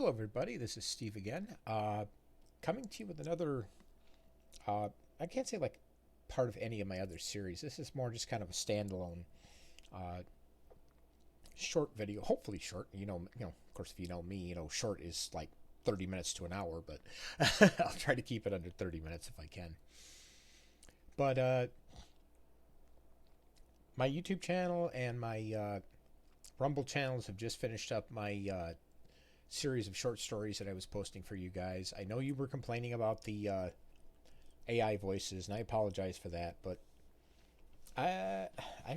Hello, everybody. This is Steve again, coming to you with another. I can't say like part of any of my other series. This is more just kind of a standalone, uh, short video. Hopefully short. Of course, if you know me, short is like 30 minutes to an hour, but I'll try to keep it under 30 minutes if I can. But my YouTube channel and my Rumble channels have just finished up my series of short stories that I was posting for you guys. I know you were complaining about the AI voices, and I apologize for that, but I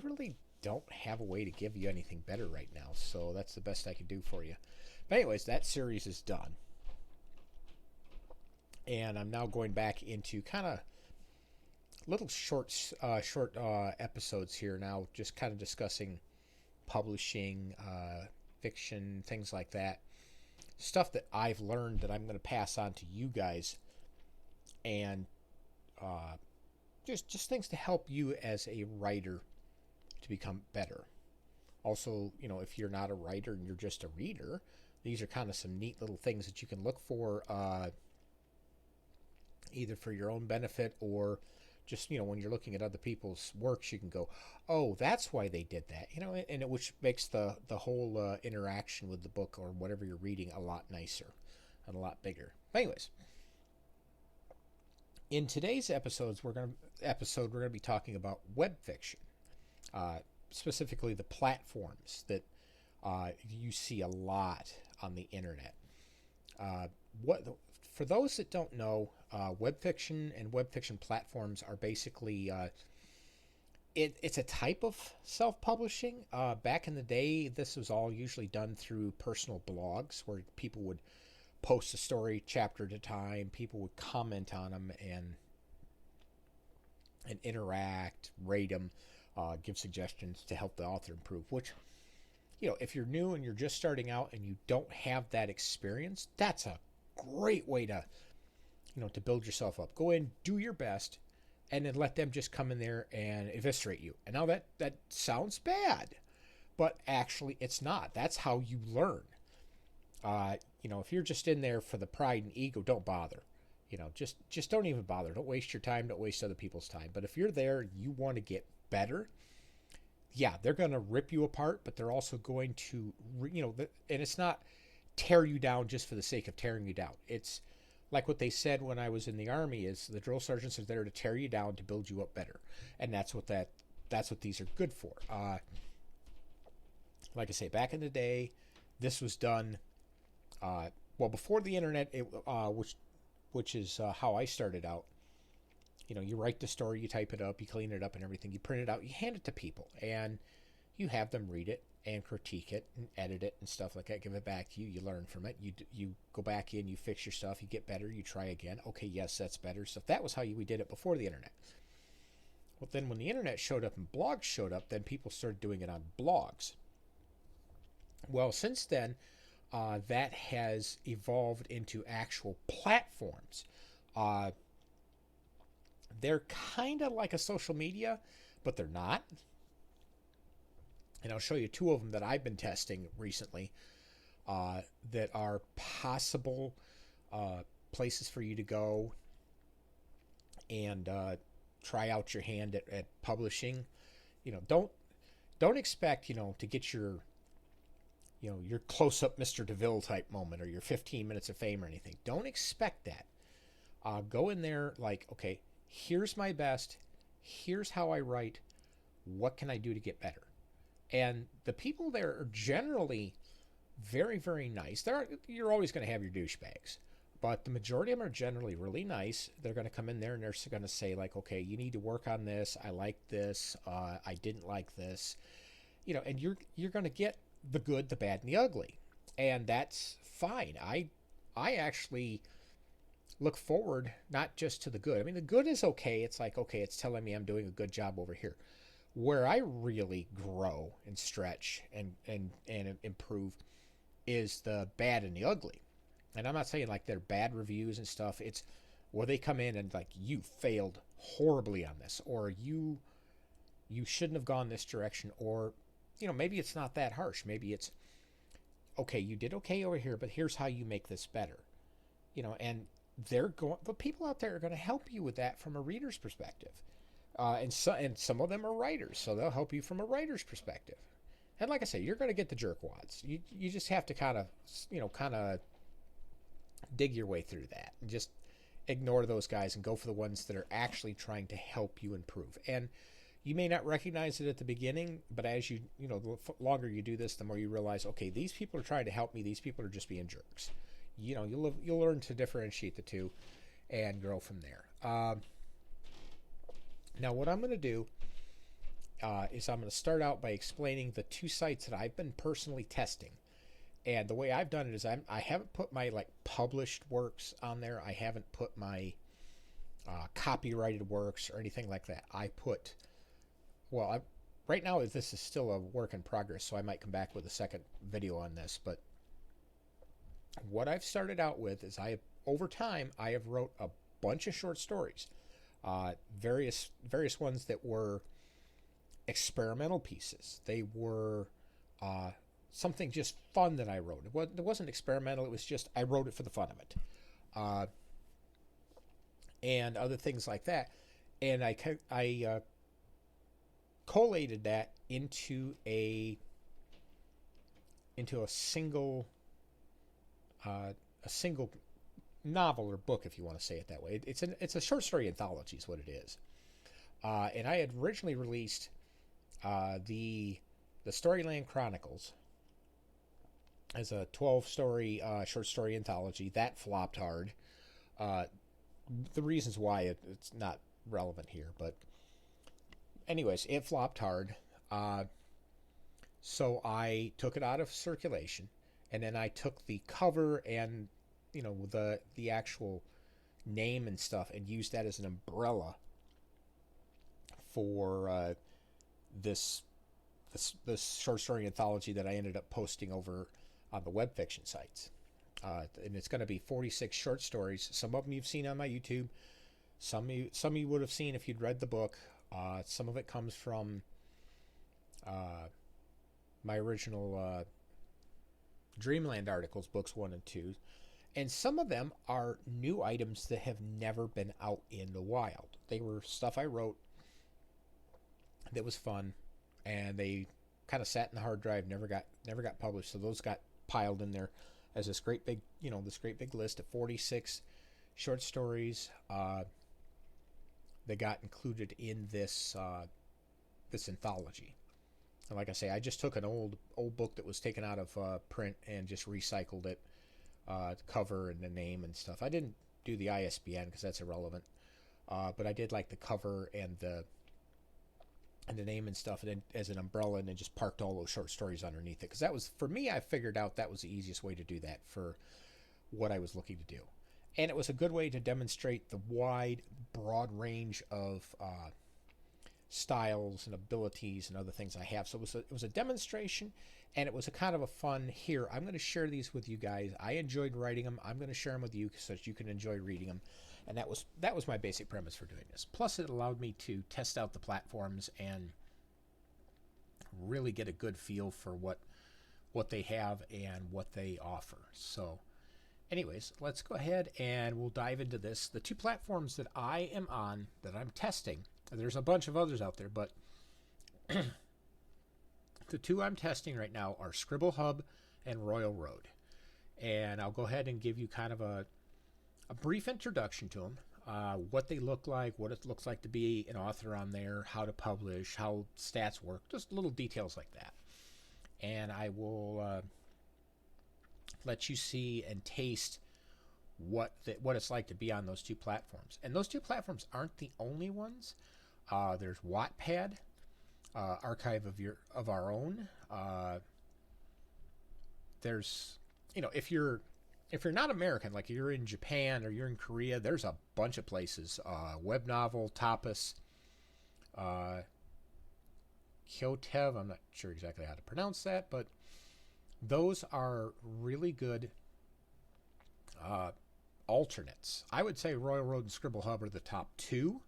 really don't have a way to give you anything better right now, so that's the best I can do for you. But anyways, that series is done, and I'm now going back into kind of little short episodes here now, just kind of discussing publishing, fiction, things like that. Stuff that I've learned that I'm going to pass on to you guys, and just things to help you as a writer to become better. Also, if you're not a writer and you're just a reader, these are kind of some neat little things that you can look for, either for your own benefit or just when you're looking at other people's works, you can go, oh, that's why they did that, and which makes the whole interaction with the book or whatever you're reading a lot nicer and a lot bigger. But anyways, in today's we're going to be talking about web fiction, specifically the platforms that you see a lot on the internet. What For those that don't know, web fiction and web fiction platforms are basically it's a type of self-publishing. Back in the day, this was all usually done through personal blogs where people would post a story chapter at a time. People would comment on them and interact, rate them, give suggestions to help the author improve. Which, if you're new and you're just starting out and you don't have that experience, that's a great way to to build yourself up. Go in, do your best, and then let them just come in there and eviscerate you. And now that sounds bad, but actually it's not. That's how you learn. If you're just in there for the pride and ego, don't bother. Just don't even bother. Don't waste your time. Don't waste other people's time. But if you're there, you want to get better. Yeah, they're going to rip you apart, but they're also going to, and it's not tear you down just for the sake of tearing you down. It's like what they said when I was in the Army, is the drill sergeants are there to tear you down to build you up better. And that's what these are good for. Like I say, back in the day, this was done, before the internet, which is how I started out. You write the story, you type it up, you clean it up and everything, you print it out, you hand it to people, and you have them read it and critique it and edit it and stuff like that, give it back to you, you learn from it, you go back in, you fix your stuff, you get better, you try again, okay, yes, that's better. So that was how we did it before the internet. Well, then when the internet showed up and blogs showed up, then people started doing it on blogs. Well, since then, that has evolved into actual platforms. They're kind of like a social media, but they're not. And I'll show you two of them that I've been testing recently, that are possible places for you to go and try out your hand at publishing. Don't expect to get your your close-up Mr. DeVille type moment or your 15 minutes of fame or anything. Don't expect that. Go in there like, okay, here's my best. Here's how I write. What can I do to get better? And the people there are generally very, very nice. You're always going to have your douchebags, but the majority of them are generally really nice. They're going to come in there and they're going to say like, okay, you need to work on this. I like this. I didn't like this. And you're going to get the good, the bad, and the ugly, and that's fine. I actually look forward not just to the good. I mean, the good is okay. It's like, okay, it's telling me I'm doing a good job over here. Where I really grow and stretch and improve is the bad and the ugly. And I'm not saying like they're bad reviews and stuff. It's where they come in and like, you failed horribly on this, or you shouldn't have gone this direction, or maybe it's not that harsh. Maybe it's okay, you did okay over here, but here's how you make this better. And the people out there are going to help you with that from a reader's perspective. And some of them are writers, so they'll help you from a writer's perspective. And like I say, you're going to get the jerkwads. You just have to kind of dig your way through that and just ignore those guys and go for the ones that are actually trying to help you improve. And you may not recognize it at the beginning, but as the longer you do this, the more you realize, okay, these people are trying to help me. These people are just being jerks. You'll learn to differentiate the two and grow from there. Now, what I'm going to do is I'm going to start out by explaining the two sites that I've been personally testing. And the way I've done it is I haven't put my published works on there. I haven't put my copyrighted works or anything like that. Right now this is still a work in progress, so I might come back with a second video on this. But what I've started out with is over time I have wrote a bunch of short stories, various ones that were experimental pieces. They were something just fun that I wrote. It wasn't experimental. It was just I wrote it for the fun of it, and other things like that. And I collated that into a single novel or book, if you want to say it that way. It's a short story anthology is what it is. And I had originally released the Storyland Chronicles as a 12-story short story anthology. That flopped hard. The reasons why it's not relevant here, but anyways, it flopped hard. So I took it out of circulation, and then I took the cover and the actual name and stuff and used that as an umbrella for this short story anthology that I ended up posting over on the web fiction sites. And it's going to be 46 short stories. Some of them you've seen on my YouTube. Some you would have seen if you'd read the book. Some of it comes from my original Dreamland articles, books 1 and 2. And some of them are new items that have never been out in the wild. They were stuff I wrote that was fun, and they kind of sat in the hard drive, never got published. So those got piled in there as this great big list of 46 short stories that got included in this anthology. And like I say, I just took an old book that was taken out of print and just recycled it, the cover and the name and stuff. I didn't do the ISBN because that's irrelevant, but I did like the cover and the name and stuff, and then as an umbrella, and then just parked all those short stories underneath it. Because that was, for me, I figured out that was the easiest way to do that for what I was looking to do. And it was a good way to demonstrate the wide, broad range of styles and abilities and other things I have. So it was a demonstration, and it was a kind of a fun, here, I'm going to share these with you guys. I enjoyed writing them. I'm going to share them with you so that you can enjoy reading them. And that was my basic premise for doing this. Plus, it allowed me to test out the platforms and really get a good feel for what they have and what they offer. So anyways, let's go ahead and we'll dive into this. The two platforms that I am on, that I'm testing, there's a bunch of others out there, but the two I'm testing right now are Scribble Hub and Royal Road. And I'll go ahead and give you kind of a brief introduction to them, what they look like, what it looks like to be an author on there, how to publish, how stats work, just little details like that. And I will let you see and taste what it's like to be on those two platforms. And those two platforms aren't the only ones. There's Wattpad, Archive of Our Own. There's, if you're not American, like you're in Japan or you're in Korea, there's a bunch of places. Web Novel, Tapas, Kyotev, I'm not sure exactly how to pronounce that, but those are really good alternates. I would say Royal Road and Scribble Hub are the top two,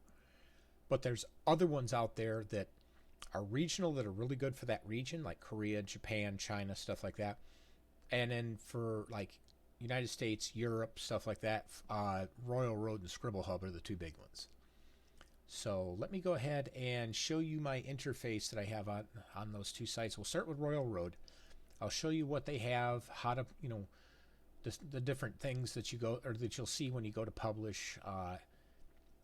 but there's other ones out there that are regional that are really good for that region, like Korea, Japan, China, stuff like that. And then for like United States, Europe, stuff like that, Royal Road and Scribble Hub are the two big ones. So let me go ahead and show you my interface that I have on those two sites. We'll start with Royal Road. I'll show you what they have, how to, the different things that you go, or that you'll see when you go to publish,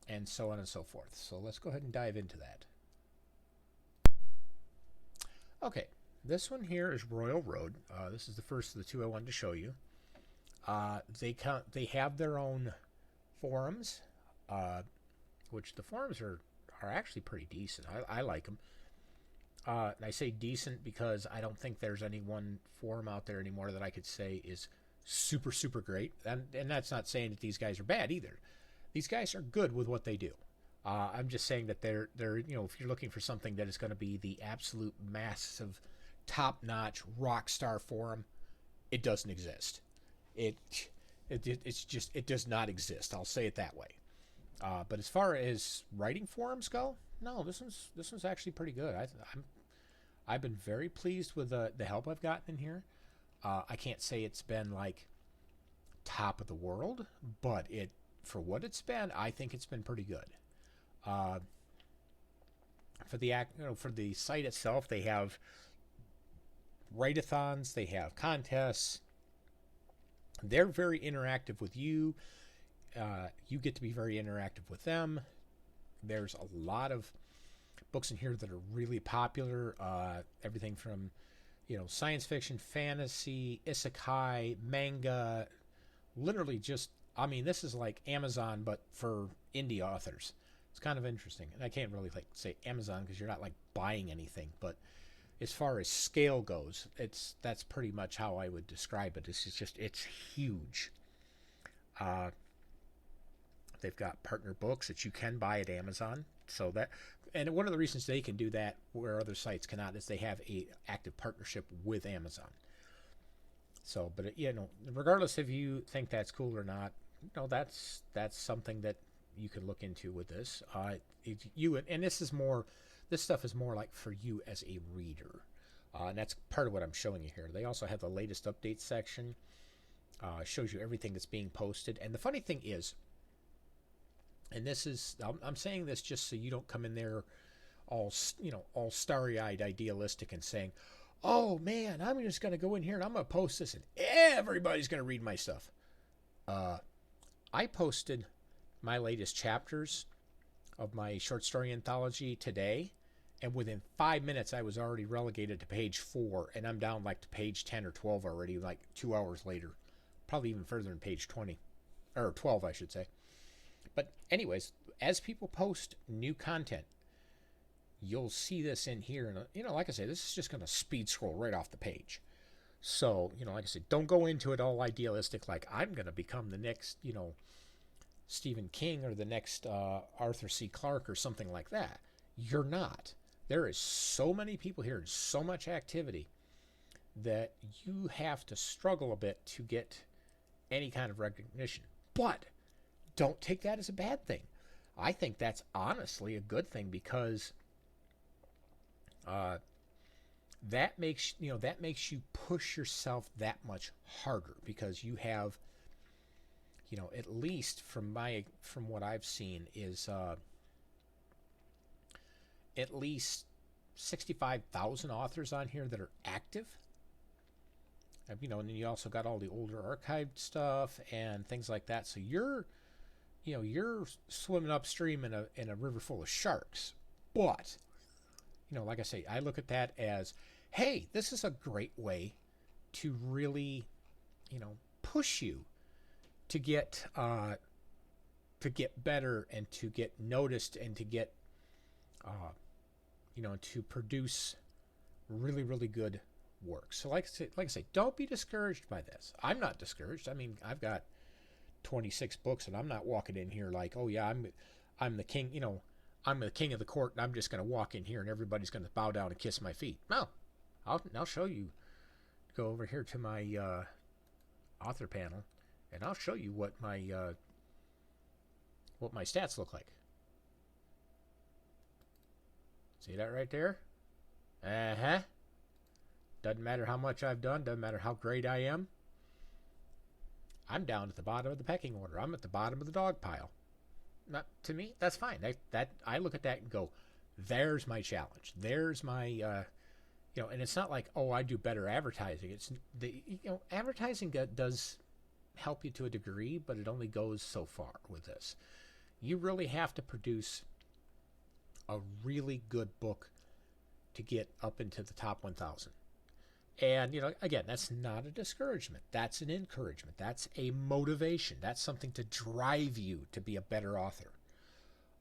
and so on and so forth. So let's go ahead and dive into that. Okay, this one here is Royal Road. This is the first of the two I wanted to show you. They have their own forums, which the forums are actually pretty decent. I like them. And I say decent because I don't think there's any one forum out there anymore that I could say is super, super great. And that's not saying that these guys are bad either. These guys are good with what they do. I'm just saying that they're if you're looking for something that is going to be the absolute massive, top-notch rock star forum, it doesn't exist. It's just, it does not exist. I'll say it that way. But as far as writing forums go, no, this one's actually pretty good. I've been very pleased with the help I've gotten in here. I can't say it's been like top of the world, but for what it's been, I think it's been pretty good. For the site itself, they have write-a-thons, they have contests. They're very interactive with you. You get to be very interactive with them. There's a lot of books in here that are really popular. Everything from, science fiction, fantasy, isekai, manga. Literally just, this is like Amazon, but for indie authors. It's kind of interesting. And I can't really say Amazon because you're not buying anything. But as far as scale goes, that's pretty much how I would describe it. It's huge. They've got partner books that you can buy at Amazon. And one of the reasons they can do that where other sites cannot is they have a active partnership with Amazon. So, but regardless if you think that's cool or not, that's something that you can look into with this. This stuff is more like for you as a reader, and that's part of what I'm showing you here. They also have the latest updates section. Shows you everything that's being posted. And the funny thing is, and I'm saying this just so you don't come in there all starry-eyed idealistic and saying, oh man, I'm just going to go in here and I'm going to post this and everybody's going to read my stuff. I posted my latest chapters of my short story anthology today, and within 5 minutes I was already relegated to page 4, and I'm down to page 10 or 12 already, 2 hours later. Probably even further than page 20. Or 12, I should say. But anyways, as people post new content, you'll see this in here. And, like I say, this is just going to speed scroll right off the page. So, like I said, don't go into it all idealistic like I'm going to become the next, Stephen King or the next Arthur C. Clarke or something like that. You're not. There is so many people here and so much activity that you have to struggle a bit to get any kind of recognition. But don't take that as a bad thing. I think that's honestly a good thing because that makes you push yourself that much harder because you have, at least from what I've seen is at least 65,000 authors on here that are active. And then you also got all the older archived stuff and things like that. So you're swimming upstream in a river full of sharks. But, like I say, I look at that as, hey, this is a great way to really, push you to get better and to get noticed and to get, to produce really, really good work. So like I say, don't be discouraged by this. I'm not discouraged. I've got 26 books and I'm not walking in here like, oh yeah, I'm the king, I'm the king of the court and I'm just going to walk in here and everybody's going to bow down and kiss my feet. No, I'll show you. Go over here to my author panel and I'll show you what my stats look like. See that right there? Uh-huh. Doesn't matter how much I've done, doesn't matter how great I am. I'm down at the bottom of the pecking order. I'm at the bottom of the dog pile. Not to me, that's fine. That I look at that and go, there's my challenge. There's my and it's not like, oh, I do better advertising. It's advertising does help you to a degree, but it only goes so far with this. You really have to produce a really good book to get up into the top 1,000. And, again, that's not a discouragement. That's an encouragement. That's a motivation. That's something to drive you to be a better author.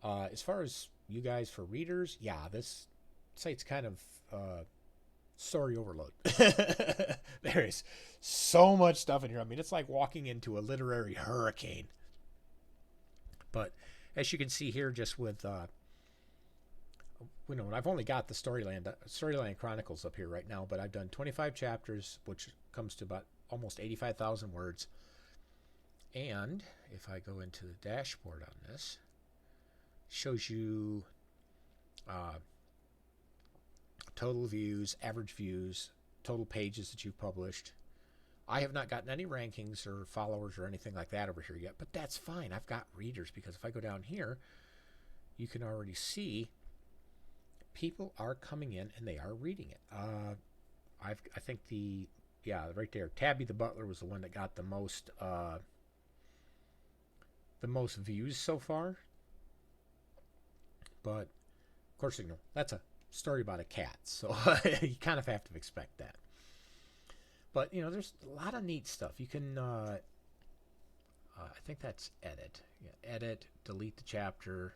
As far as you guys for readers, yeah, this site's kind of story overload. There is so much stuff in here. I mean, it's like walking into a literary hurricane. But as you can see here, just with I've only got the Storyland Chronicles up here right now, but I've done 25 chapters, which comes to about almost 85,000 words. And if I go into the dashboard on this, it shows you total views, average views, total pages that you've published. I have not gotten any rankings or followers or anything like that over here yet, but that's fine. I've got readers, because if I go down here, you can already see people are coming in and they are reading it. I think right there, Tabby the Butler was the one that got the most views so far. But of course, that's a story about a cat, so you kind of have to expect that. But there's a lot of neat stuff. You can I think that's edit. Yeah, edit, delete the chapter,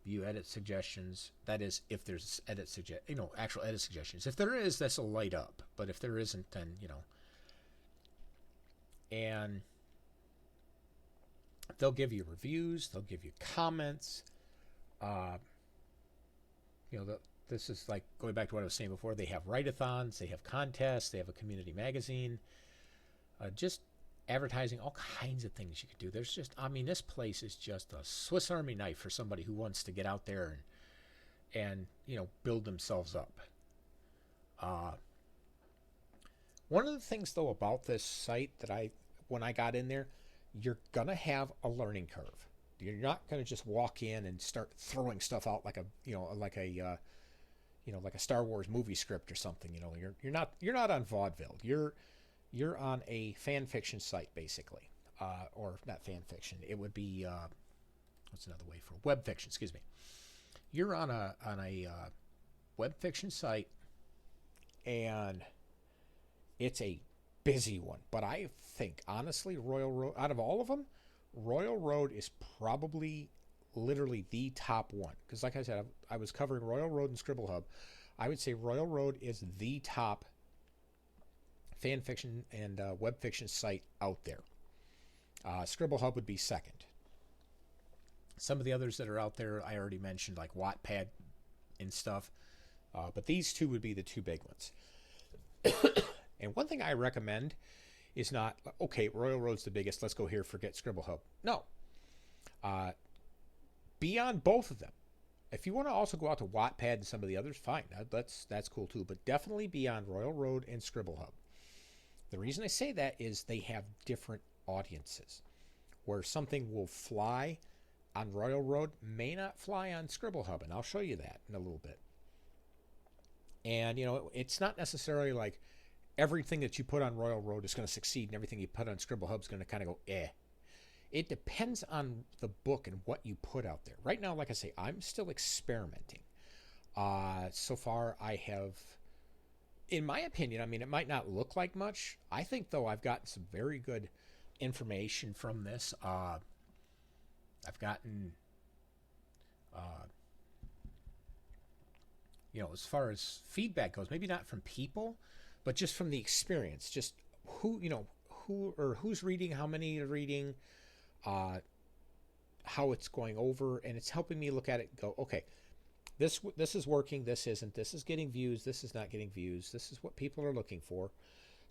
view edit suggestions. That is, if there's actual edit suggestions. If there is, this will light up. But if there isn't, then and they'll give you reviews. They'll give you comments. This is like going back to what I was saying before. They have write-a-thons. They have contests. They have a community magazine. Just advertising, all kinds of things you could do. There's just, this place is just a Swiss Army knife for somebody who wants to get out there and build themselves up. One of the things, though, about this site that when I got in there, you're gonna have a learning curve. You're not gonna just walk in and start throwing stuff out like a Star Wars movie script or something. You're not on vaudeville. You're on a fan fiction site, basically, or not fan fiction. It would be what's another way for web fiction? Excuse me. You're on a web fiction site, and it's a busy one. But I think, honestly, Royal Road, out of all of them, Royal Road is probably literally the top one. Because like I said, I was covering Royal Road and Scribble Hub. I would say Royal Road is the top fan fiction and web fiction site out there. Scribble Hub would be second. Some of the others that are out there I already mentioned, like Wattpad and stuff. But these two would be the two big ones. And one thing I recommend is not, okay, Royal Road's the biggest, let's go here, forget Scribble Hub. No. Be on both of them. If you want to also go out to Wattpad and some of the others, fine. That's cool too. But definitely be on Royal Road and Scribble Hub. The reason I say that is they have different audiences. Where something will fly on Royal Road may not fly on Scribble Hub, and I'll show you that in a little bit. And, it's not necessarily like everything that you put on Royal Road is going to succeed and everything you put on Scribble Hub is going to kind of go, eh. It depends on the book and what you put out there. Right now, like I say, I'm still experimenting. So far, I have, in my opinion, it might not look like much. I think, though, I've gotten some very good information from this. I've gotten, as far as feedback goes, maybe not from people, but just from the experience. Just who's reading, how many are reading, how it's going over, and it's helping me look at it and go, okay, this is working, this isn't, this is getting views, this is not getting views, this is what people are looking for.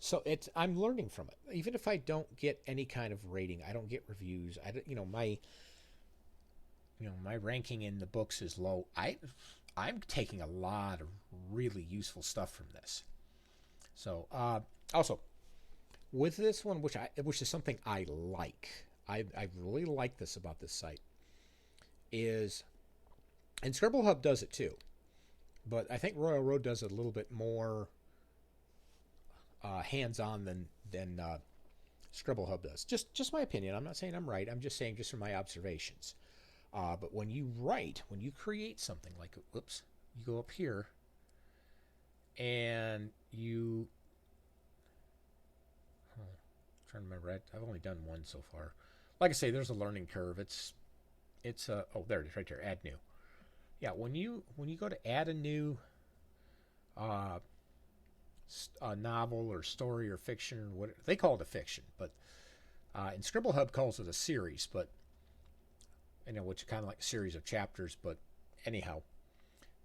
So I'm learning from it. Even if I don't get any kind of rating, I don't get reviews, my ranking in the books is low. I'm taking a lot of really useful stuff from this. So also with this one, which is something I like, I really like this about this site is, and Scribble Hub does it too, but I think Royal Road does it a little bit more hands-on than Scribble Hub does. Just my opinion. I'm not saying I'm right. I'm just saying just from my observations. But when you create something like, whoops, you go up here and you, I'm trying to remember. I've only done one so far. Like I say, there's a learning curve. Oh, there it is right there. Add new. Yeah, when you go to add a new a novel or story or fiction, or what they call it, a fiction, but and Scribble Hub calls it a series, but which is kind of like a series of chapters. But anyhow,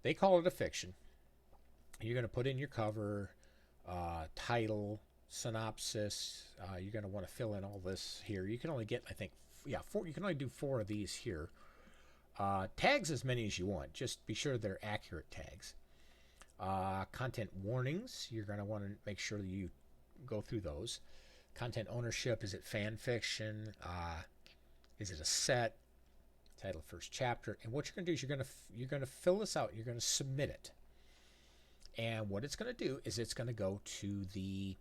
they call it a fiction. You're going to put in your cover, title, synopsis. You're going to want to fill in all this here. You can only get, I think, four. You can only do 4 of these here. Tags as many as you want. Just be sure they're accurate tags. Content warnings. You're going to want to make sure that you go through those. Content ownership. Is it fan fiction? Is it a set? Title, first chapter. And what you're going to do is you're going to fill this out. You're going to submit it. And what it's going to do is it's going to go to the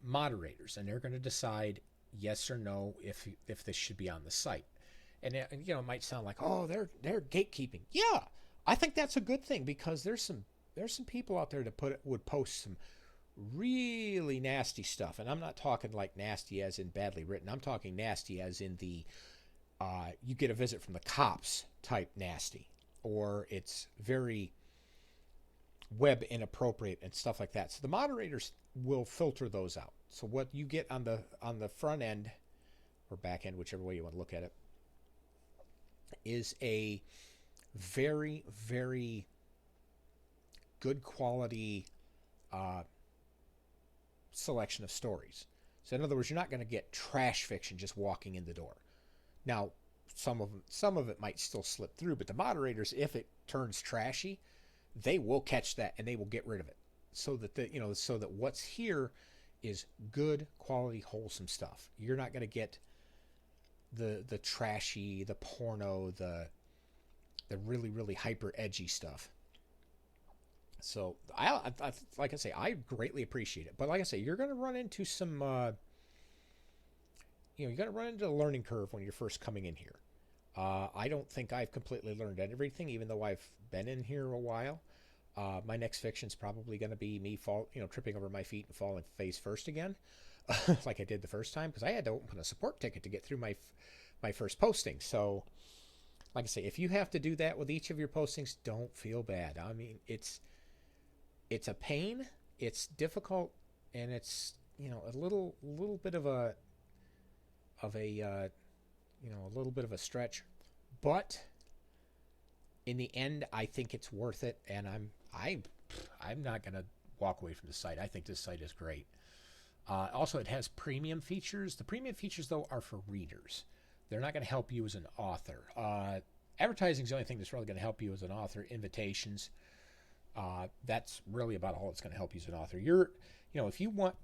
moderators, and they're going to decide yes or no if this should be on the site. And it might sound like, oh, they're gatekeeping. Yeah, I think that's a good thing, because there's some people out there that would post some really nasty stuff, and I'm not talking like nasty as in badly written. I'm talking nasty as in the you get a visit from the cops type nasty, or it's very web inappropriate and stuff like that. So the moderators will filter those out. So what you get on the front end or back end, whichever way you want to look at it, is a very, very good quality selection of stories. So in other words, you're not going to get trash fiction just walking in the door. Now, some of it might still slip through, but the moderators, if it turns trashy, they will catch that and they will get rid of it, so that what's here is good quality, wholesome stuff. You're not going to get the trashy, the porno, the really, really hyper edgy stuff. So I like I say, I greatly appreciate it. But like I say, you're going to run into some you're going to run into a learning curve when you're first coming in here. I don't think I've completely learned everything, even though I've been in here a while. My next fiction's probably going to be me tripping over my feet and falling face first again, like I did the first time, because I had to open a support ticket to get through my first posting. So, like I say, if you have to do that with each of your postings, don't feel bad. I mean, it's a pain, it's difficult, and it's a little bit of a little bit of a stretch, but in the end, I think it's worth it, and I'm not going to walk away from the site. I think this site is great. Also, it has premium features. The premium features, though, are for readers. They're not going to help you as an author. Advertising is the only thing that's really going to help you as an author. Invitations. That's really about all that's going to help you as an author. If you want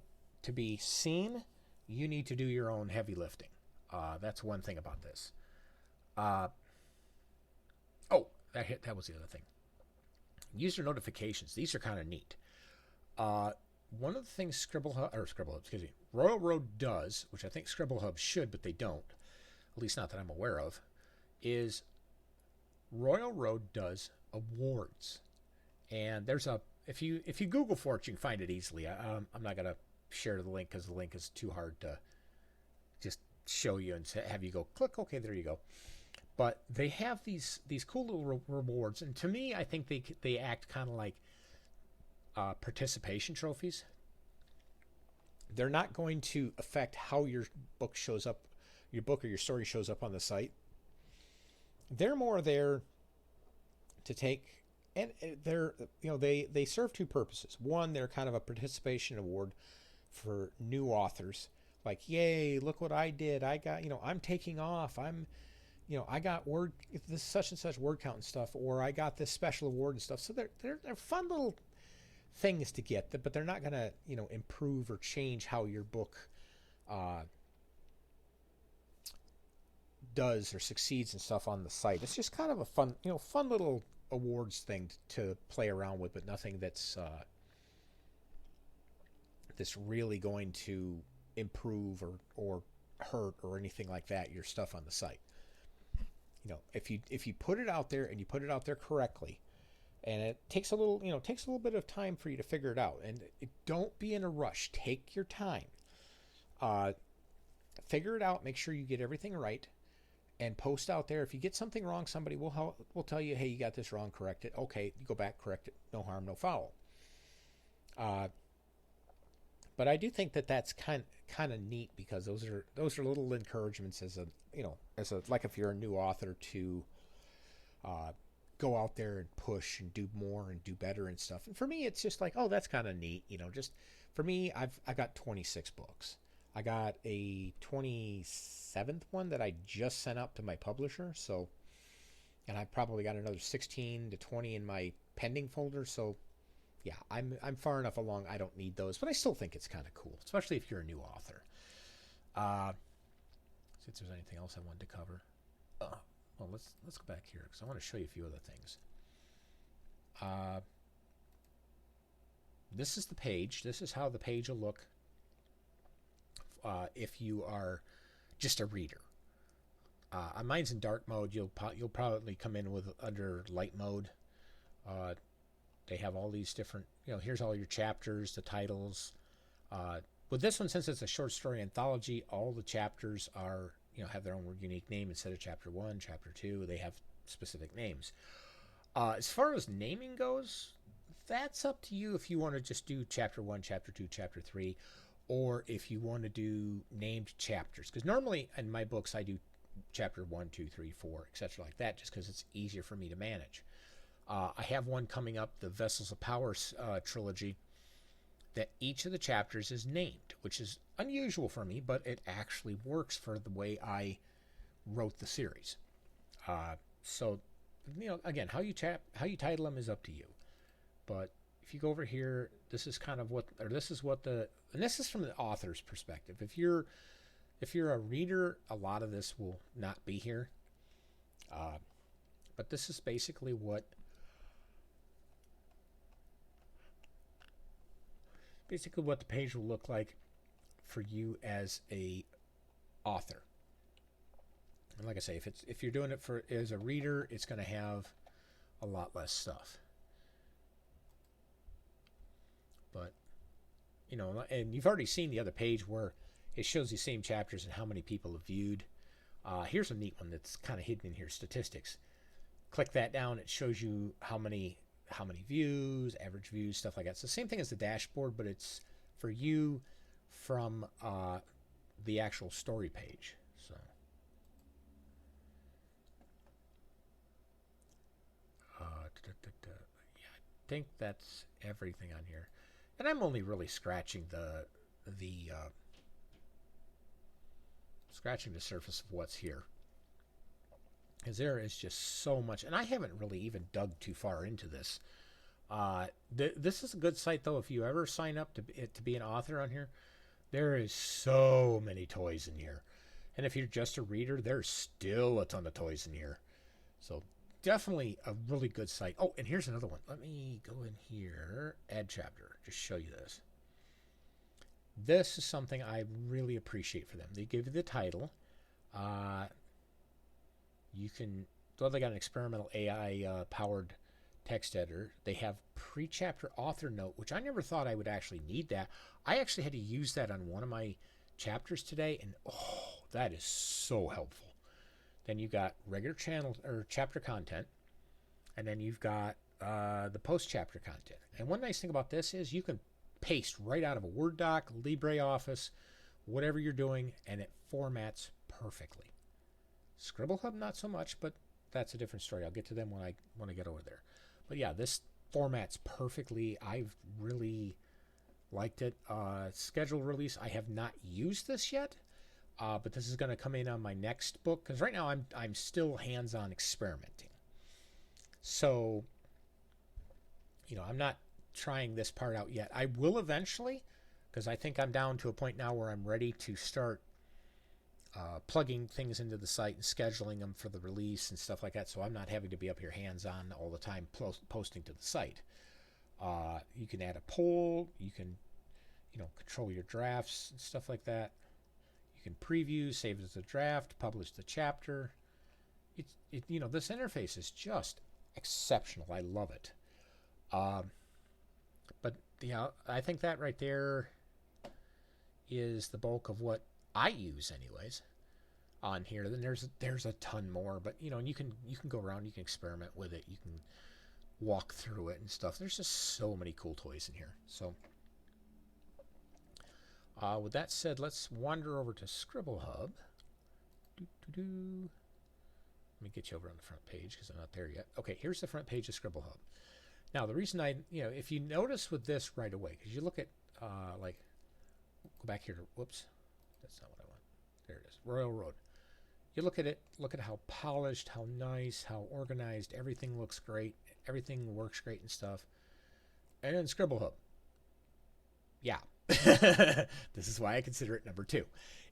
to be seen, you need to do your own heavy lifting. That's one thing about this. That was the other thing. User notifications. These are kind of neat. One of the things Royal Road does, which I think Scribble Hub should, but they don't, at least not that I'm aware of, is Royal Road does awards. And there's if you Google for it, you can find it easily. I'm not going to share the link because the link is too hard to just show you and have you go click. Okay, there you go. But they have these cool little rewards, and to me, I think they act kind of like participation trophies. They're not going to affect how your book shows up, your book or your story shows up on the site. They're more there to take, and they serve two purposes. One, they're kind of a participation award for new authors. Like, yay, look what I did. I got, I'm taking off. I got this such and such word count and stuff, or I got this special award and stuff. So they're fun things to get, but they're not going to, improve or change how your book uh, does or succeeds and stuff on the site. It's just kind of a fun little awards thing to play around with, but nothing that's really going to improve or hurt or anything like that your stuff on the site. If you put it out there and you put it out there correctly, and it takes a little bit of time for you to figure it out, and don't be in a rush. Take your time. Figure it out. Make sure you get everything right, and post out there. If you get something wrong, somebody will tell you, hey, you got this wrong. Correct it. Okay, you go back, correct it. No harm, no foul. But I do think that that's kind of neat, because those are little encouragements as a like if you're a new author to go out there and push and do more and do better and stuff. And for me, it's just like, oh, that's kind of neat. Just for me, I got 26 books. I got a 27th one that I just sent out to my publisher. So, and I probably got another 16 to 20 in my pending folder. So, yeah, I'm far enough along. I don't need those, but I still think it's kind of cool, especially if you're a new author. See if there's anything else I wanted to cover. Well, let's go back here because I want to show you a few other things. This is the page. This is how the page will look if you are just a reader. Mine's in dark mode. You'll probably come in with under light mode. They have all these different, here's all your chapters, the titles. With this one, since it's a short story anthology, all the chapters are, have their own unique name. Instead of chapter 1, chapter 2, they have specific names. As far as naming goes, that's up to you if you want to just do chapter 1, chapter 2, chapter 3, or if you want to do named chapters. Because normally in my books, I do chapter 1, 2, 3, 4, etc. like that, just because it's easier for me to manage. I have one coming up, the Vessels of Power trilogy, that each of the chapters is named, which is unusual for me, but it actually works for the way I wrote the series. So, again, how you title them is up to you. But if you go over here, this is kind of and this is from the author's perspective. If you're a reader, a lot of this will not be here. But this is basically what the page will look like for you as a author. And like I say, if you're doing it as a reader, it's going to have a lot less stuff. But and you've already seen the other page where it shows the same chapters and how many people have viewed. Here's a neat one that's kind of hidden in here: statistics. Click that down; it shows you how many views, average views, stuff like that. It's the same thing as the dashboard, but it's for you from the actual story page. So, yeah, I think that's everything on here. And I'm only really scratching the surface of what's here, because there is just so much, and I haven't really even dug too far into this. This is a good site, though. If you ever sign up to be an author on here, there is so many toys in here. And if you're just a reader, there's still a ton of toys in here. So definitely a really good site. Oh, and here's another one. Let me go in here, add chapter, just show you this. This is something I really appreciate for them. They give you the title. They got an experimental AI powered text editor. They have pre-chapter author note, which I never thought I would actually need that. I actually had to use that on one of my chapters today, and that is so helpful. Then you got regular channel or chapter content, and then you've got the post-chapter content. And one nice thing about this is you can paste right out of a Word doc, LibreOffice, whatever you're doing, and it formats perfectly. Scribblehub, not so much, but that's a different story. I'll get to them when I get over there. But yeah, this formats perfectly. I've really liked it. Scheduled release, I have not used this yet, but this is going to come in on my next book, because right now I'm still hands-on experimenting. So, I'm not trying this part out yet. I will eventually, because I think I'm down to a point now where I'm ready to start plugging things into the site and scheduling them for the release and stuff like that, so I'm not having to be up here hands-on all the time posting to the site. You can add a poll, you can control your drafts and stuff like that. You can preview, save it as a draft, publish the chapter. This interface is just exceptional. I love it. But I think that right there is the bulk of what I use anyways on here. Then there's a ton more, but and you can go around, you can experiment with it, you can walk through it and stuff. There's just so many cool toys in here. So with that said, let's wander over to Scribble Hub. Let me get you over on the front page because I'm not there yet. Okay, here's the front page of Scribble Hub. Now the reason if you notice with this right away, because you look at go back here to, whoops, that's not what I want. There it is, Royal Road. You look at it, look at how polished, how nice, how organized, everything looks great, everything works great and stuff. And then Scribble Hub. Yeah. This is why I consider it number 2.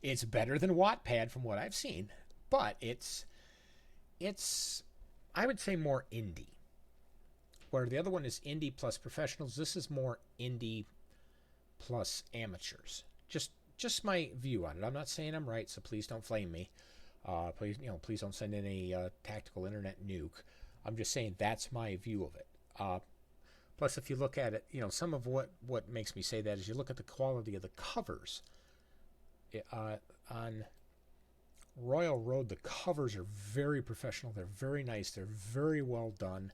It's better than Wattpad from what I've seen, but it's I would say more indie. Where the other one is indie plus professionals, this is more indie plus amateurs. Just my view on it. I'm not saying I'm right, so please don't flame me. Please don't send in a tactical internet nuke. I'm just saying that's my view of it. Plus, if you look at it, some of what makes me say that is you look at the quality of the covers. On Royal Road, the covers are very professional. They're very nice. They're very well done.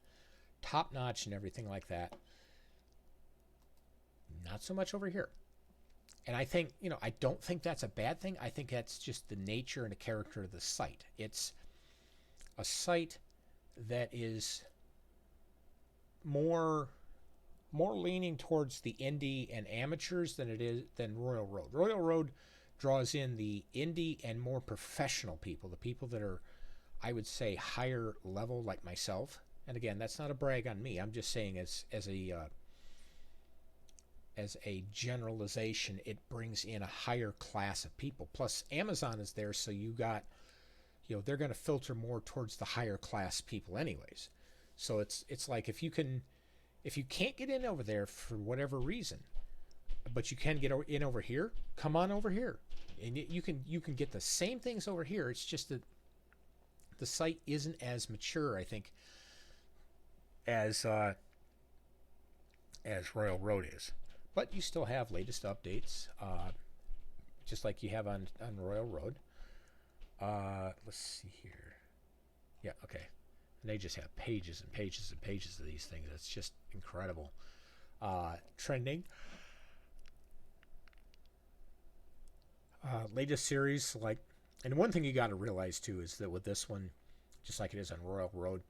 Top notch and everything like that. Not so much over here. And I think, I don't think that's a bad thing. I think that's just the nature and the character of the site. It's a site that is more leaning towards the indie and amateurs than Royal Road. Royal Road draws in the indie and more professional people, the people that are, I would say, higher level like myself. And again, that's not a brag on me. I'm just saying as a generalization, it brings in a higher class of people. Plus, Amazon is there, so you got, they're going to filter more towards the higher class people, anyways. So it's like if you can't get in over there for whatever reason, but you can get in over here, come on over here, and you can get the same things over here. It's just that the site isn't as mature, I think, as Royal Road is. But you still have latest updates, just like you have on Royal Road. Let's see here. Yeah, okay. And they just have pages and pages and pages of these things. It's just incredible. Trending. Latest series, and one thing you got to realize too is that with this one, just like it is on Royal Road,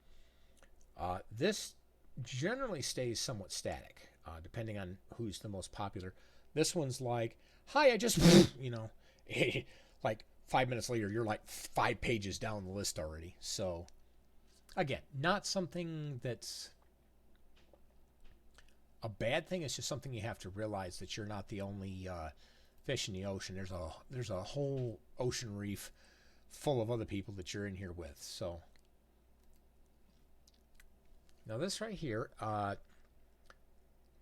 this generally stays somewhat static. Depending on who's the most popular. This one's like, hi, I just, like 5 minutes later, you're like 5 pages down the list already. So, again, not something that's a bad thing. It's just something you have to realize that you're not the only fish in the ocean. There's a whole ocean reef full of other people that you're in here with. So, now this right here,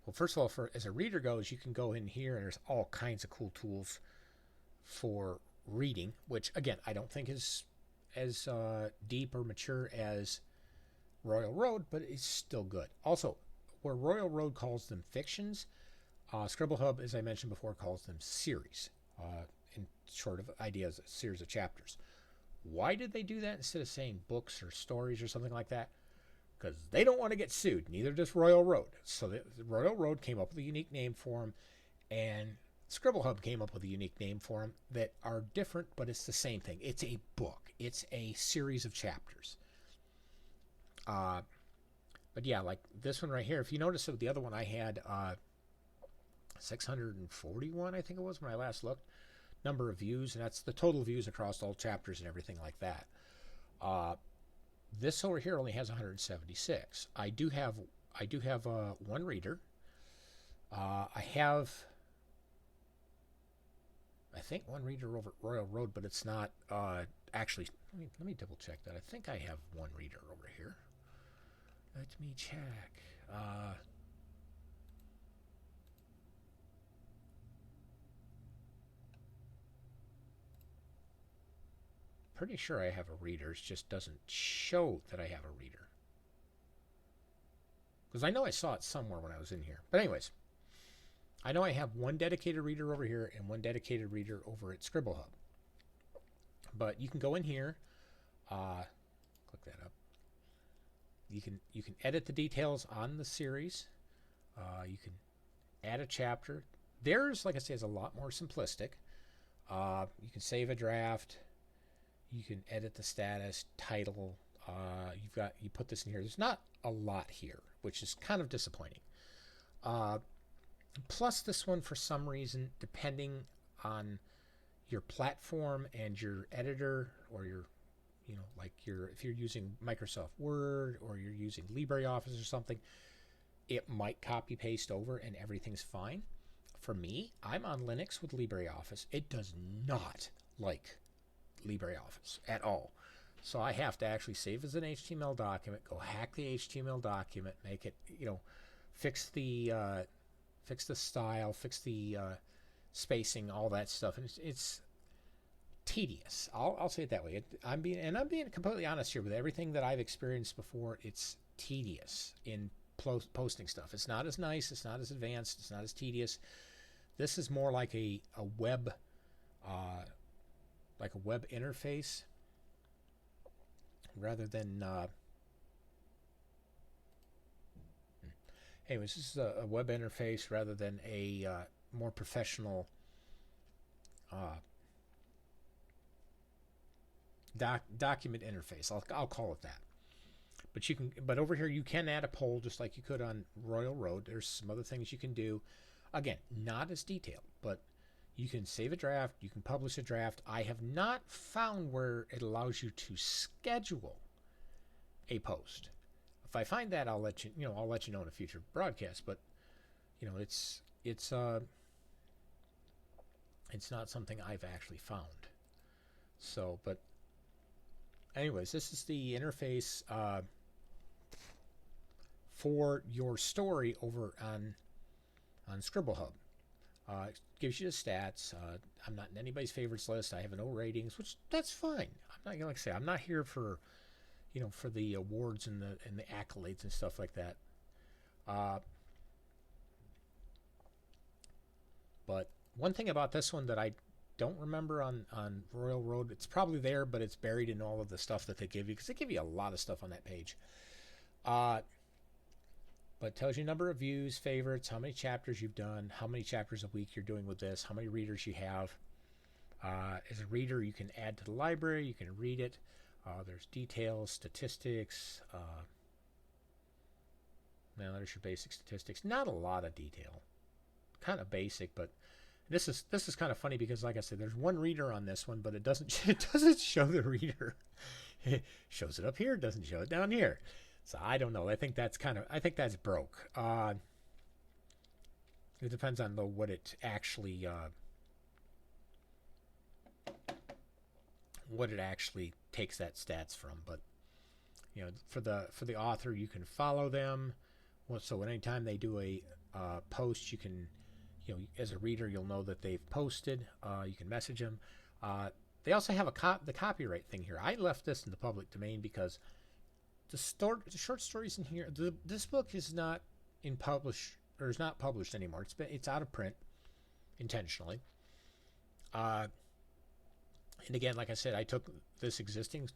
well, first of all, as a reader goes, you can go in here and there's all kinds of cool tools for reading, which, again, I don't think is as deep or mature as Royal Road, but it's still good. Also, where Royal Road calls them fictions, Scribble Hub, as I mentioned before, calls them series. In short of ideas, a series of chapters. Why did they do that instead of saying books or stories or something like that? Because they don't want to get sued. Neither does Royal Road. So the Royal Road came up with a unique name for them, and Scribble Hub came up with a unique name for them that are different, but it's the same thing. It's a book. It's a series of chapters. But yeah, like this one right here. If you notice with the other one, I had 641, I think it was when I last looked, number of views, and that's the total views across all chapters and everything like that. This over here only has 176. I do have one reader, I have, I think, one reader over at Royal Road, but it's not actually. Let me double check that. I think I have one reader over here. Let me check. Pretty sure I have a reader. It just doesn't show that I have a reader. Because I know I saw it somewhere when I was in here. But anyways, I know I have one dedicated reader over here and one dedicated reader over at Scribble Hub. But you can go in here, click that up. You can edit the details on the series. You can add a chapter. Theirs, like I say, is a lot more simplistic. You can save a draft. You can edit the status, title. You put this in here. There's not a lot here, which is kind of disappointing. Plus, this one, for some reason, depending on your platform and your editor, or your, if you're using Microsoft Word or you're using LibreOffice or something, it might copy paste over and everything's fine. For me, I'm on Linux with LibreOffice. It does not like LibreOffice at all. So I have to actually save as an HTML document, go hack the HTML document, make it, fix the style, fix the spacing, all that stuff, and it's tedious. I'll say it that way. I'm being completely honest here with everything that I've experienced before. It's tedious in posting stuff. It's not as nice. It's not as advanced. It's not as tedious. This is more like a web interface rather than. Anyways, this is a web interface rather than a more professional document interface. I'll call it that. But over here you can add a poll just like you could on Royal Road. There's some other things you can do. Again, not as detailed, but you can save a draft. You can publish a draft. I have not found where it allows you to schedule a post. If I find that, I'll let you know in a future broadcast. But it's not something I've actually found. So, but anyways, this is the interface for your story over on Scribble Hub. It gives you the stats. I'm not in anybody's favorites list. I have no ratings, which that's fine. I'm not I'm not here for for the awards and the accolades and stuff like that. But one thing about this one that I don't remember on Royal Road, it's probably there, but it's buried in all of the stuff that they give you, because they give you a lot of stuff on that page. But it tells you number of views, favorites, how many chapters you've done, how many chapters a week you're doing with this, how many readers you have. As a reader, you can add to the library, you can read it. There's details, statistics. Now there's your basic statistics. Not a lot of detail. Kind of basic, but this is kind of funny because, like I said, there's one reader on this one, but it doesn't show the reader. It shows it up here, doesn't show it down here. So I don't know. I think that's broke. It depends on what it actually takes that stats from. But for the author, you can follow them. So anytime they do a post, you can, as a reader, you'll know that they've posted. You can message them. They also have the copyright thing here. I left this in the public domain because the short stories in here. This book is not is not published anymore. It's out of print intentionally. And again, like I said, I took this existing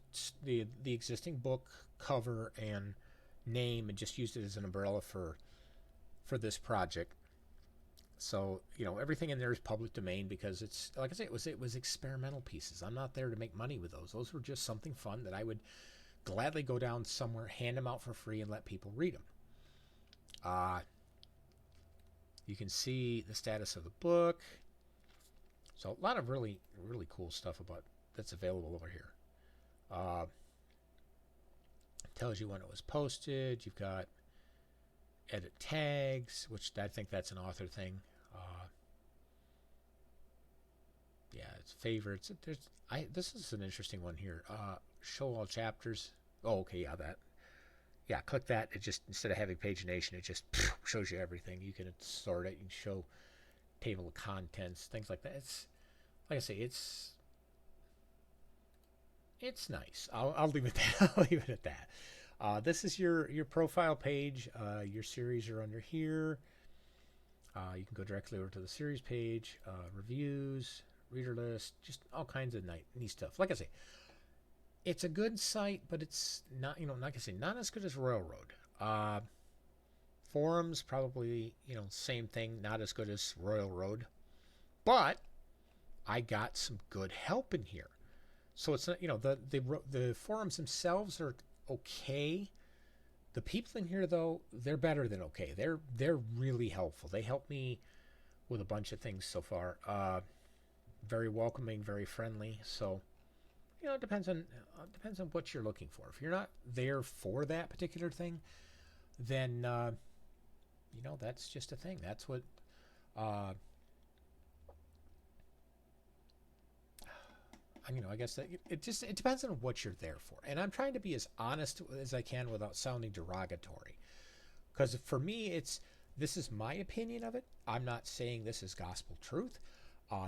the existing book cover and name and just used it as an umbrella for this project. So everything in there is public domain because it's, like I say, it was experimental pieces. I'm not there to make money with those. Those were just something fun that I would gladly go down somewhere, hand them out for free, and let people read them. You can see the status of the book. So a lot of really, really cool stuff that's available over here. Tells you when it was posted. You've got edit tags, which I think that's an author thing. Yeah, it's favorites. This is an interesting one here. Show all chapters. Oh, okay, yeah, that. Yeah, click that. It just, instead of having pagination, it just shows you everything. You can sort it. You can show table of contents, things like that. It's, like I say, it's nice. I'll leave it that. I'll leave it at that. This is your profile page. Your series are under here. You can go directly over to the series page, reviews, reader list, just all kinds of neat stuff. Like I say, it's a good site, but it's not, like I say, not as good as Royal Road. Forums, probably, same thing, not as good as Royal Road. But I got some good help in here. So it's not, the forums themselves are okay. The people in here, though, they're better than okay. They're really helpful. They helped me with a bunch of things so far. Very welcoming, very friendly. So, it depends on what you're looking for. If you're not there for that particular thing, then that's just a thing. That's what. I guess that it depends on what you're there for, and I'm trying to be as honest as I can without sounding derogatory. Because for me, this is my opinion of it. I'm not saying this is gospel truth.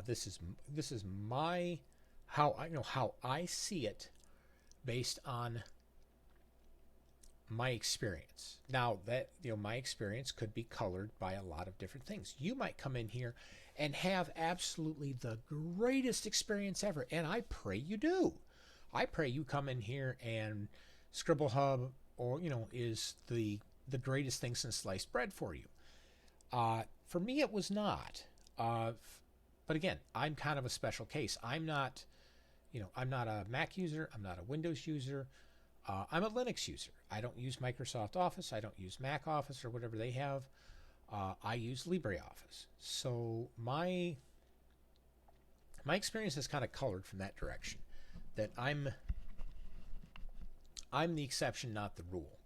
This is my how I see it based on my experience. Now that my experience could be colored by a lot of different things. You might come in here and have absolutely the greatest experience ever, and I pray you do. I pray you come in here and Scribble Hub or is the greatest thing since sliced bread for you. For me, it was not. But again, I'm kind of a special case. I'm not a Mac user. I'm not a Windows user. I'm a Linux user. I don't use Microsoft Office. I don't use Mac Office or whatever they have. I use LibreOffice. So my experience is kind of colored from that direction. That I'm the exception, not the rule.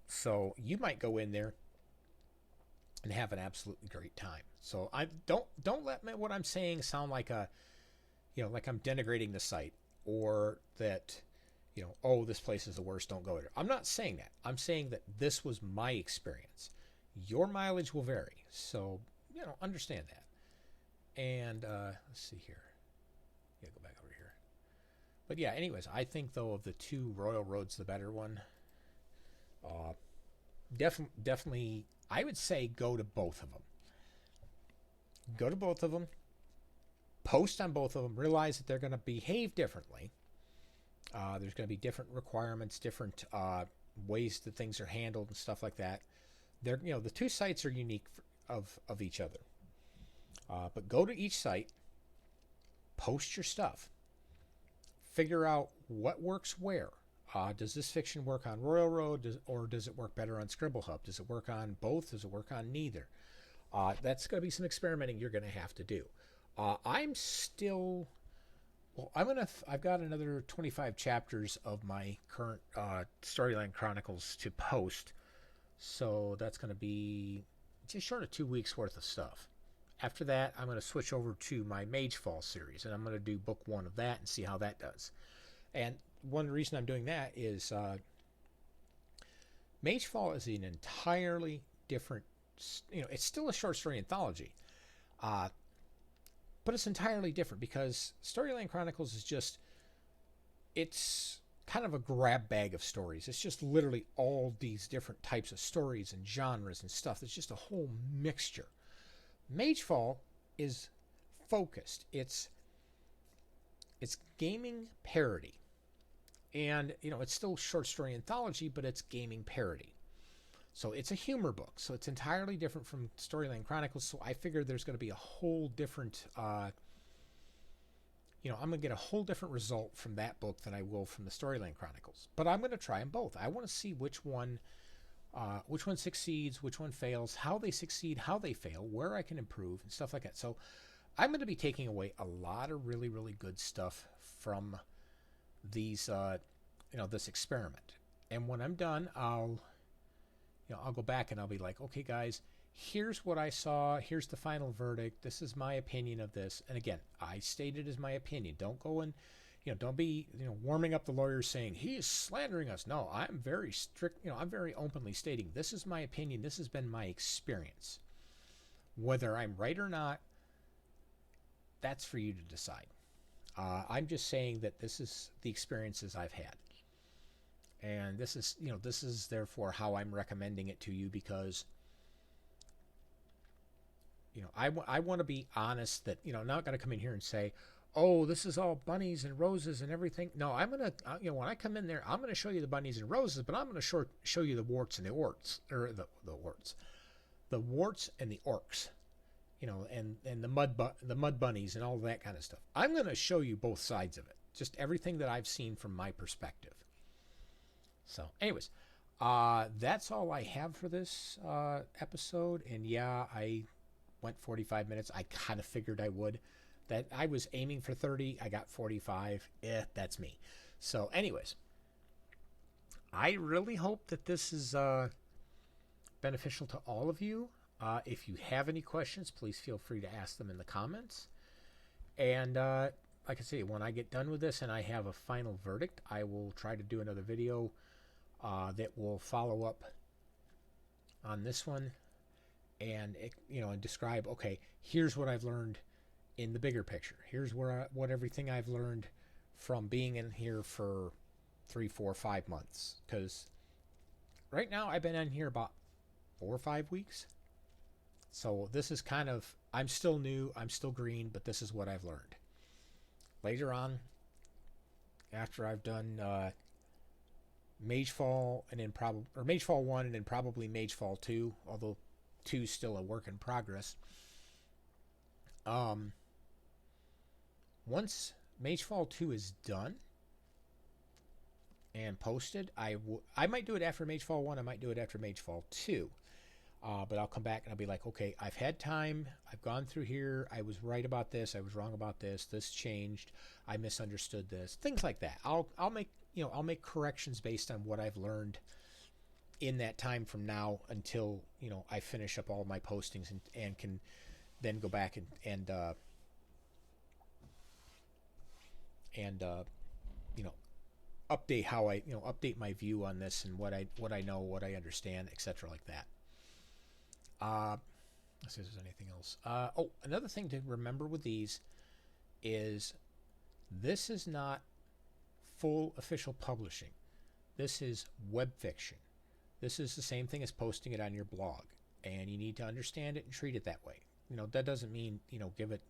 So you might go in there and have an absolutely great time. So I don't let what I'm saying sound like like I'm denigrating the site, or that this place is the worst, don't go there. I'm not saying that. I'm saying that this was my experience. Your mileage will vary, so understand that. And let's see here. Yeah, go back over here. But yeah, anyways, I think though of the two, Royal Road's the better one. Definitely, I would say go to both of them. Go to both of them. Post on both of them. Realize that they're going to behave differently. There's going to be different requirements, different ways that things are handled and stuff like that. They're, the two sites are unique of each other. But go to each site, post your stuff, figure out what works where. Does this fiction work on Royal Road, or does it work better on Scribble Hub? Does it work on both? Does it work on neither? That's going to be some experimenting you're going to have to do. I'm still. Well, I've got another 25 chapters of my current Storyline Chronicles to post, so that's going to be just short of 2 weeks worth of stuff. After that, I'm going to switch over to my Magefall series, and I'm going to do book 1 of that and see how that does. And one reason I'm doing that is Magefall is an entirely different. It's still a short story anthology. But it's entirely different because Storyline Chronicles is it's kind of a grab bag of stories. It's just literally all these different types of stories and genres and stuff. It's just a whole mixture. Magefall is focused. It's gaming parody. And, it's still short story anthology, but it's gaming parody. So it's a humor book. So it's entirely different from Storyline Chronicles. So I figured there's going to be a whole different, I'm going to get a whole different result from that book than I will from the Storyline Chronicles. But I'm going to try them both. I want to see which one succeeds, which one fails, how they succeed, how they fail, where I can improve, and stuff like that. So I'm going to be taking away a lot of really, really good stuff from these, this experiment. And when I'm done, I'll I'll go back and I'll be like, okay, guys, here's what I saw. Here's the final verdict. This is my opinion of this. And again, I state it as my opinion. Don't go and, don't be, warming up the lawyers saying he is slandering us. No, I'm very strict. I'm very openly stating this is my opinion. This has been my experience. Whether I'm right or not, that's for you to decide. I'm just saying that this is the experiences I've had. And this is therefore how I'm recommending it to you, because I want to be honest that I'm not going to come in here and say, oh, this is all bunnies and roses and everything. No, I'm going to when I come in there, I'm going to show you the bunnies and roses, but I'm going to show you the warts and the orts, or the warts and the orcs, and the mud bunnies and all that kind of stuff. I'm going to show you both sides of it, just everything that I've seen from my perspective. So, anyways, that's all I have for this episode. And yeah, I went 45 minutes. I kind of figured I would. That I was aiming for 30. I got 45. That's me. So, anyways, I really hope that this is beneficial to all of you. If you have any questions, please feel free to ask them in the comments. And like I say, when I get done with this and I have a final verdict, I will try to do another video that will follow up on this one, and and describe, okay, here's what I've learned in the bigger picture. Here's what everything I've learned from being in here for 3, 4, 5 months. Because right now I've been in here about 4 or 5 weeks. So this is kind of, I'm still new, I'm still green, but this is what I've learned. Later on, after I've done Magefall and then Magefall 1 and then probably Magefall 2, although 2 is still a work in progress. Once Magefall 2 is done and posted, I might do it after Magefall 1, I might do it after Magefall 2. But I'll come back and I'll be like, okay, I've had time, I've gone through here, I was right about this, I was wrong about this changed, I misunderstood this, things like that. I'll make corrections based on what I've learned in that time from now until I finish up all my postings and can then go back and update how I update my view on this and what I know, what I understand, etc. like that. Let's see if there's anything else. Another thing to remember with these is this is not full official publishing. This is web fiction. This is the same thing as posting it on your blog, and you need to understand it and treat it that way. That doesn't mean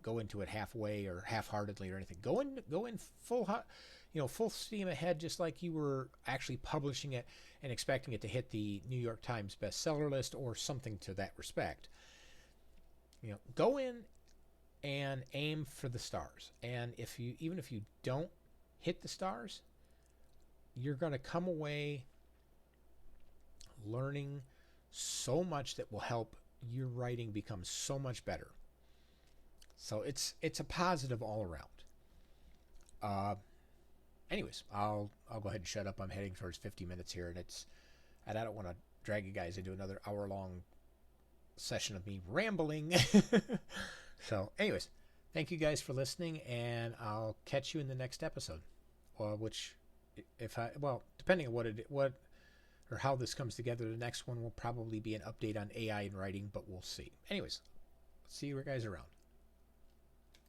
go into it halfway or half-heartedly or anything. Go in full steam ahead, just like you were actually publishing it and expecting it to hit the New York Times bestseller list or something to that respect. Go in and aim for the stars. And even if you don't hit the stars, you're going to come away learning so much that will help your writing become so much better. So it's a positive all around. Anyways, I'll go ahead and shut up. I'm heading towards 50 minutes here, and I don't want to drag you guys into another hour-long session of me rambling. So, anyways, thank you guys for listening, and I'll catch you in the next episode. Which, depending on what or how this comes together, the next one will probably be an update on AI and writing, but we'll see. Anyways, see you guys around.